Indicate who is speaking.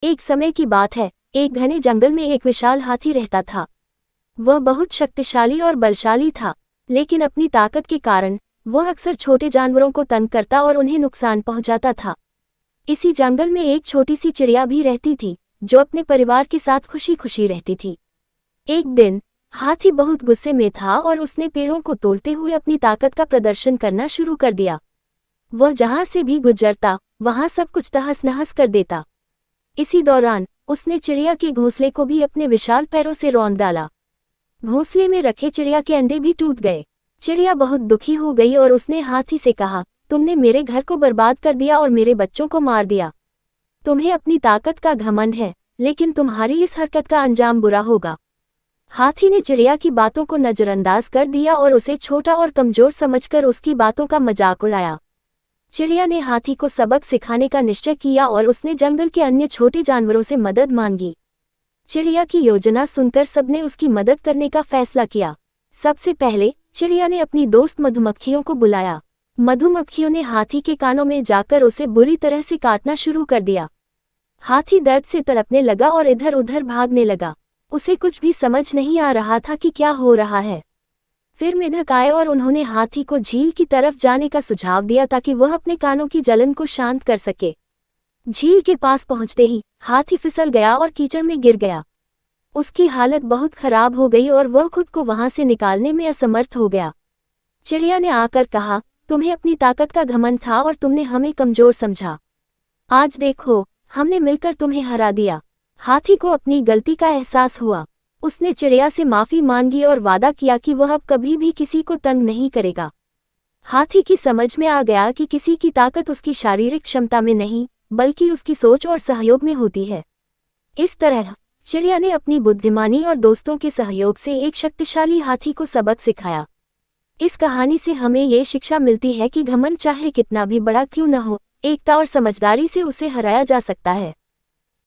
Speaker 1: एक समय की बात है, एक घने जंगल में एक विशाल हाथी रहता था। वह बहुत शक्तिशाली और बलशाली था, लेकिन अपनी ताकत के कारण वह अक्सर छोटे जानवरों को तंग करता और उन्हें नुकसान पहुंचाता था। इसी जंगल में एक छोटी सी चिड़िया भी रहती थी, जो अपने परिवार के साथ खुशी खुशी रहती थी। एक दिन हाथी बहुत गुस्से में था और उसने पेड़ों को तोड़ते हुए अपनी ताकत का प्रदर्शन करना शुरू कर दिया। वह जहां से भी गुजरता वहां सब कुछ तहस नहस कर देता। इसी दौरान उसने चिड़िया के घोंसले को भी अपने विशाल पैरों से रौंद डाला। घोंसले में रखे चिड़िया के अंडे भी टूट गए। चिड़िया बहुत दुखी हो गई और उसने हाथी से कहा, तुमने मेरे घर को बर्बाद कर दिया और मेरे बच्चों को मार दिया। तुम्हें अपनी ताकत का घमंड है, लेकिन तुम्हारी इस हरकत का अंजाम बुरा होगा। हाथी ने चिड़िया की बातों को नजरअंदाज कर दिया और उसे छोटा और कमजोर समझकर उसकी बातों का मजाक उड़ाया। चिड़िया ने हाथी को सबक सिखाने का निश्चय किया और उसने जंगल के अन्य छोटे जानवरों से मदद मांगी। चिड़िया की योजना सुनकर सबने उसकी मदद करने का फैसला किया। सबसे पहले चिड़िया ने अपनी दोस्त मधुमक्खियों को बुलाया। मधुमक्खियों ने हाथी के कानों में जाकर उसे बुरी तरह से काटना शुरू कर दिया। हाथी दर्द से तड़पने लगा और इधर उधर भागने लगा। उसे कुछ भी समझ नहीं आ रहा था कि क्या हो रहा है। फिर मेढक आए और उन्होंने हाथी को झील की तरफ जाने का सुझाव दिया ताकि वह अपने कानों की जलन को शांत कर सके। झील के पास पहुंचते ही हाथी फिसल गया और कीचड़ में गिर गया। उसकी हालत बहुत खराब हो गई और वह खुद को वहां से निकालने में असमर्थ हो गया। चिड़िया ने आकर कहा, तुम्हें अपनी ताकत का घमंड था और तुमने हमें कमजोर समझा। आज देखो, हमने मिलकर तुम्हें हरा दिया। हाथी को अपनी गलती का एहसास हुआ। उसने चिड़िया से माफी मांगी और वादा किया कि वह अब कभी भी किसी को तंग नहीं करेगा। हाथी की समझ में आ गया कि किसी की ताकत उसकी शारीरिक क्षमता में नहीं, बल्कि उसकी सोच और सहयोग में होती है। इस तरह चिड़िया ने अपनी बुद्धिमानी और दोस्तों के सहयोग से एक शक्तिशाली हाथी को सबक सिखाया। इस कहानी से हमें ये शिक्षा मिलती है कि घमंड चाहे कितना भी बड़ा क्यों न हो, एकता और समझदारी से उसे हराया जा सकता है।